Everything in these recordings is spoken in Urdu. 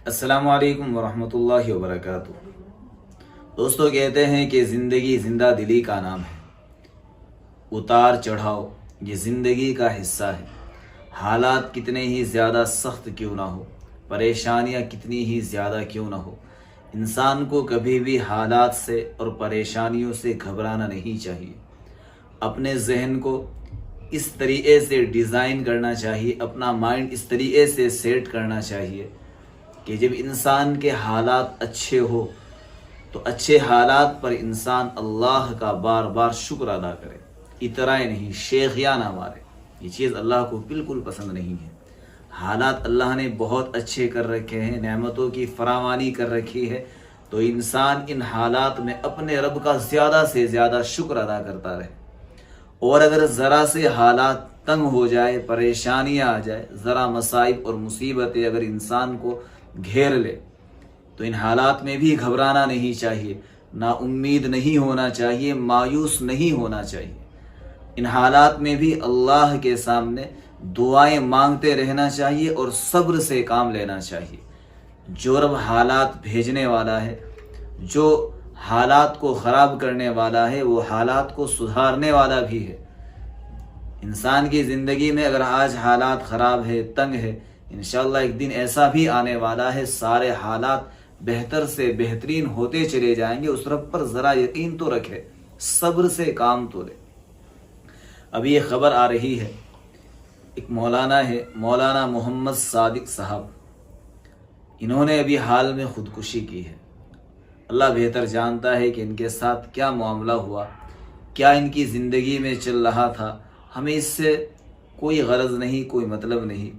السلام علیکم ورحمۃ اللہ وبرکاتہ۔ دوستو، کہتے ہیں کہ زندگی زندہ دلی کا نام ہے۔ اتار چڑھاؤ یہ زندگی کا حصہ ہے۔ حالات کتنے ہی زیادہ سخت کیوں نہ ہو، پریشانیاں کتنی ہی زیادہ کیوں نہ ہو، انسان کو کبھی بھی حالات سے اور پریشانیوں سے گھبرانا نہیں چاہیے۔ اپنے ذہن کو اس طریقے سے ڈیزائن کرنا چاہیے، اپنا مائنڈ اس طریقے سے سیٹ کرنا چاہیے کہ جب انسان کے حالات اچھے ہو تو اچھے حالات پر انسان اللہ کا بار بار شکر ادا کرے، اترائے نہیں، شیخیاں نہ مارے۔ یہ چیز اللہ کو بالکل پسند نہیں ہے۔ حالات اللہ نے بہت اچھے کر رکھے ہیں، نعمتوں کی فراوانی کر رکھی ہے، تو انسان ان حالات میں اپنے رب کا زیادہ سے زیادہ شکر ادا کرتا رہے۔ اور اگر ذرا سے حالات تنگ ہو جائے، پریشانیاں آ جائے، ذرا مصائب اور مصیبتیں اگر انسان کو گھیر لے تو ان حالات میں بھی گھبرانا نہیں چاہیے، نا امید نہیں ہونا چاہیے، مایوس نہیں ہونا چاہیے۔ ان حالات میں بھی اللہ کے سامنے دعائیں مانگتے رہنا چاہیے اور صبر سے کام لینا چاہیے۔ جو رب حالات بھیجنے والا ہے، جو حالات کو خراب کرنے والا ہے، وہ حالات کو سدھارنے والا بھی ہے۔ انسان کی زندگی میں اگر آج حالات خراب ہے، تنگ ہے، انشاءاللہ ایک دن ایسا بھی آنے والا ہے، سارے حالات بہتر سے بہترین ہوتے چلے جائیں گے۔ اس رب پر ذرا یقین تو رکھے، صبر سے کام تو لے۔ ابھی یہ خبر آ رہی ہے، ایک مولانا ہے، مولانا محمد صادق صاحب، انہوں نے ابھی حال میں خودکشی کی ہے۔ اللہ بہتر جانتا ہے کہ ان کے ساتھ کیا معاملہ ہوا، کیا ان کی زندگی میں چل رہا تھا، ہمیں اس سے کوئی غرض نہیں، کوئی مطلب نہیں،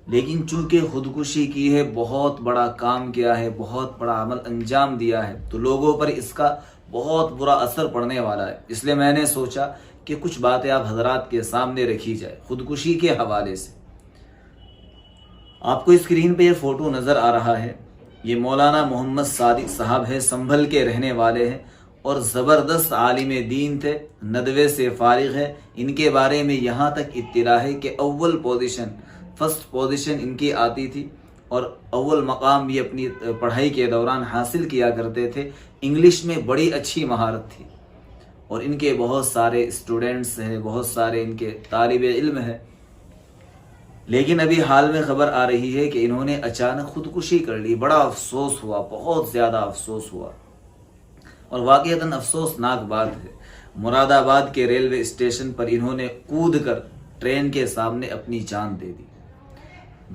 لیکن چونکہ خودکشی کی ہے، بہت بڑا کام کیا ہے، بہت بڑا عمل انجام دیا ہے، تو لوگوں پر اس کا بہت برا اثر پڑنے والا ہے۔ اس لیے میں نے سوچا کہ کچھ باتیں آپ حضرات کے سامنے رکھی جائے خودکشی کے حوالے سے۔ آپ کو اسکرین پہ یہ فوٹو نظر آ رہا ہے، یہ مولانا محمد صادق صاحب ہے، سنبھل کے رہنے والے ہیں اور زبردست عالم دین تھے، ندوے سے فارغ ہے۔ ان کے بارے میں یہاں تک اطلاع ہے کہ اول پوزیشن، فرسٹ پوزیشن ان کی آتی تھی، اور اول مقام بھی اپنی پڑھائی کے دوران حاصل کیا کرتے تھے۔ انگلش میں بڑی اچھی مہارت تھی، اور ان کے بہت سارے اسٹوڈنٹس ہیں، بہت سارے ان کے طالب علم ہیں۔ لیکن ابھی حال میں خبر آ رہی ہے کہ انہوں نے اچانک خودکشی کر لی۔ بڑا افسوس ہوا، بہت زیادہ افسوس ہوا، اور واقعتاً افسوسناک بات ہے۔ مراد آباد کے ریلوے اسٹیشن پر انہوں نے کود کر ٹرین کے سامنے اپنی جان دے دی۔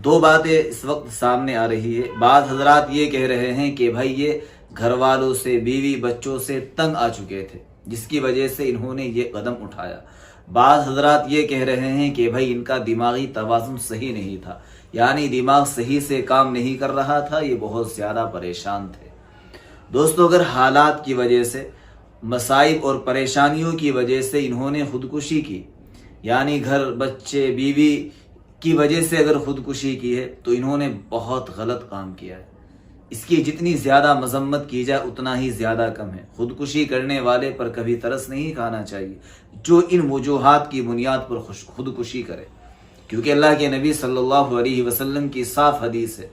دو باتیں اس وقت سامنے آ رہی ہے۔ بعض حضرات یہ کہہ رہے ہیں کہ بھائی یہ گھر والوں سے، بیوی بچوں سے تنگ آ چکے تھے، جس کی وجہ سے انہوں نے یہ قدم اٹھایا۔ بعض حضرات یہ کہہ رہے ہیں کہ بھائی ان کا دماغی توازن صحیح نہیں تھا، یعنی دماغ صحیح سے کام نہیں کر رہا تھا، یہ بہت زیادہ پریشان تھے۔ دوستو، اگر حالات کی وجہ سے، مصائب اور پریشانیوں کی وجہ سے انہوں نے خودکشی کی، یعنی گھر، بچے، بیوی کی وجہ سے اگر خودکشی کی ہے، تو انہوں نے بہت غلط کام کیا ہے۔ اس کی جتنی زیادہ مذمت کی جائے اتنا ہی زیادہ کم ہے۔ خودکشی کرنے والے پر کبھی ترس نہیں کھانا چاہیے جو ان وجوہات کی بنیاد پر خودکشی کرے، کیونکہ اللہ کے نبی صلی اللہ علیہ وسلم کی صاف حدیث ہے،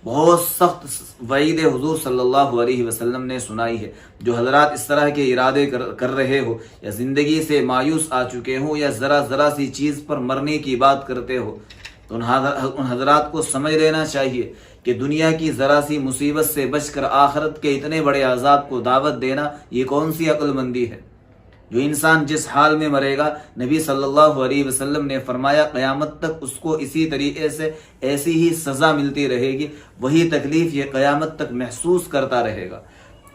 بہت سخت وعید حضور صلی اللہ علیہ وسلم نے سنائی ہے۔ جو حضرات اس طرح کے ارادے کر رہے ہو، یا زندگی سے مایوس آ چکے ہوں، یا ذرا سی چیز پر مرنے کی بات کرتے ہو، تو ان حضرات کو سمجھ لینا چاہیے کہ دنیا کی ذرا سی مصیبت سے بچ کر آخرت کے اتنے بڑے عذاب کو دعوت دینا، یہ کون سی عقل مندی ہے؟ جو انسان جس حال میں مرے گا، نبی صلی اللہ علیہ وسلم نے فرمایا قیامت تک اس کو اسی طریقے سے ایسی ہی سزا ملتی رہے گی، وہی تکلیف یہ قیامت تک محسوس کرتا رہے گا۔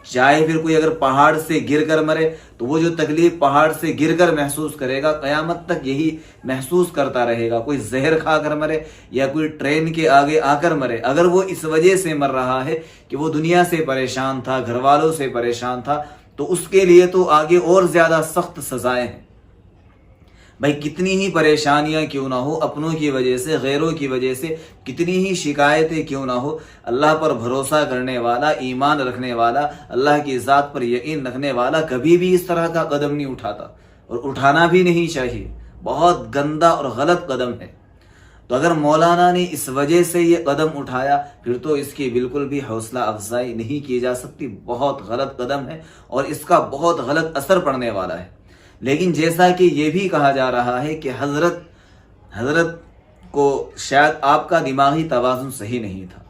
چاہے پھر کوئی اگر پہاڑ سے گر کر مرے تو وہ جو تکلیف پہاڑ سے گر کر محسوس کرے گا، قیامت تک یہی محسوس کرتا رہے گا۔ کوئی زہر کھا کر مرے یا کوئی ٹرین کے آگے آ کر مرے، اگر وہ اس وجہ سے مر رہا ہے کہ وہ دنیا سے پریشان تھا، گھر والوں سے پریشان تھا، تو اس کے لیے تو آگے اور زیادہ سخت سزائیں ہیں۔ بھائی کتنی ہی پریشانیاں کیوں نہ ہو، اپنوں کی وجہ سے، غیروں کی وجہ سے کتنی ہی شکایتیں کیوں نہ ہو، اللہ پر بھروسہ کرنے والا، ایمان رکھنے والا، اللہ کی ذات پر یقین رکھنے والا کبھی بھی اس طرح کا قدم نہیں اٹھاتا، اور اٹھانا بھی نہیں چاہیے۔ بہت گندا اور غلط قدم ہے۔ تو تو اگر مولانا نے اس وجہ سے یہ قدم اٹھایا پھر تو اس کی بالکل بھی حوصلہ افزائی نہیں کی جا سکتی، بہت غلط قدم ہے اور اس کا بہت غلط اثر پڑنے والا ہے۔ لیکن جیسا کہ یہ بھی کہا جا رہا ہے کہ حضرت کو شاید آپ کا دماغی توازن صحیح نہیں تھا،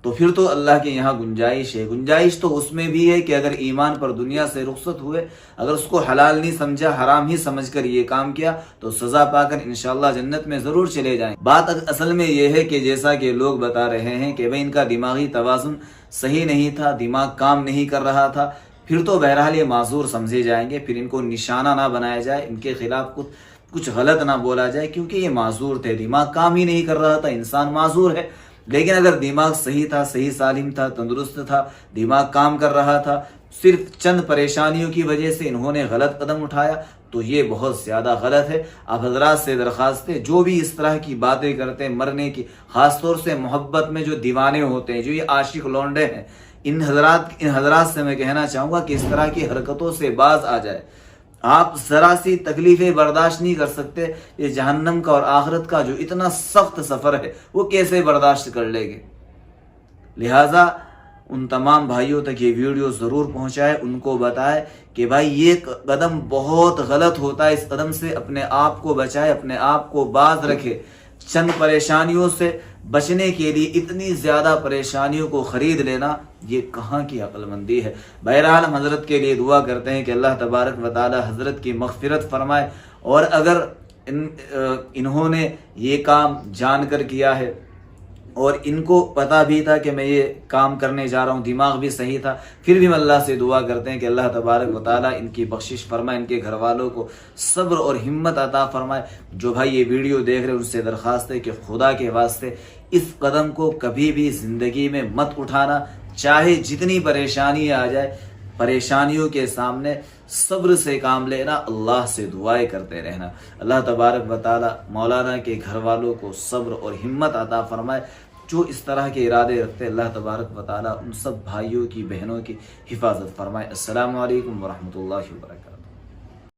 تو پھر تو اللہ کے یہاں گنجائش ہے۔ گنجائش تو اس میں بھی ہے کہ اگر ایمان پر دنیا سے رخصت ہوئے، اگر اس کو حلال نہیں سمجھا، حرام ہی سمجھ کر یہ کام کیا، تو سزا پا کر انشاءاللہ جنت میں ضرور چلے جائیں۔ بات اصل میں یہ ہے کہ جیسا کہ لوگ بتا رہے ہیں کہ بھئی ان کا دماغی توازن صحیح نہیں تھا، دماغ کام نہیں کر رہا تھا، پھر تو بہرحال یہ معذور سمجھے جائیں گے، پھر ان کو نشانہ نہ بنایا جائے، ان کے خلاف کچھ غلط نہ بولا جائے، کیونکہ یہ معذور تھے، دماغ کام ہی نہیں کر رہا تھا، انسان معذور ہے۔ لیکن اگر دماغ صحیح تھا، صحیح سالم تھا، تندرست تھا، دماغ کام کر رہا تھا، صرف چند پریشانیوں کی وجہ سے انہوں نے غلط قدم اٹھایا، تو یہ بہت زیادہ غلط ہے۔ آپ حضرات سے درخواست ہے، جو بھی اس طرح کی باتیں کرتے ہیں مرنے کی، خاص طور سے محبت میں جو دیوانے ہوتے ہیں، جو یہ عاشق لونڈے ہیں، ان حضرات سے میں کہنا چاہوں گا کہ اس طرح کی حرکتوں سے باز آ جائے۔ آپ ذرا سی تکلیفیں برداشت نہیں کر سکتے، یہ جہنم کا اور آخرت کا جو اتنا سخت سفر ہے وہ کیسے برداشت کر لیں گے؟ لہٰذا ان تمام بھائیوں تک یہ ویڈیو ضرور پہنچائے، ان کو بتائے کہ بھائی یہ قدم بہت غلط ہوتا ہے، اس قدم سے اپنے آپ کو بچائے، اپنے آپ کو باز رکھے۔ چند پریشانیوں سے بچنے کے لیے اتنی زیادہ پریشانیوں کو خرید لینا یہ کہاں کی عقل مندی ہے؟ بہرحال ہم حضرت کے لیے دعا کرتے ہیں کہ اللہ تبارک و تعالی حضرت کی مغفرت فرمائے، اور اگر انہوں نے یہ کام جان کر کیا ہے اور ان کو پتا بھی تھا کہ میں یہ کام کرنے جا رہا ہوں، دماغ بھی صحیح تھا، پھر بھی ہم اللہ سے دعا کرتے ہیں کہ اللہ تبارک و تعالیٰ ان کی بخشش فرمائے، ان کے گھر والوں کو صبر اور ہمت عطا فرمائے۔ جو بھائی یہ ویڈیو دیکھ رہے ہیں ان سے درخواست ہے کہ خدا کے واسطے اس قدم کو کبھی بھی زندگی میں مت اٹھانا، چاہے جتنی پریشانی آ جائے، پریشانیوں کے سامنے صبر سے کام لینا، اللہ سے دعائیں کرتے رہنا۔ اللہ تبارک و تعالیٰ مولانا کے گھر والوں کو صبر اور ہمت عطا فرمائے، جو اس طرح کے ارادے رکھتے اللہ تبارک و تعالیٰ ان سب بھائیوں کی، بہنوں کی حفاظت فرمائے۔ السلام علیکم ورحمۃ اللہ وبرکاتہ۔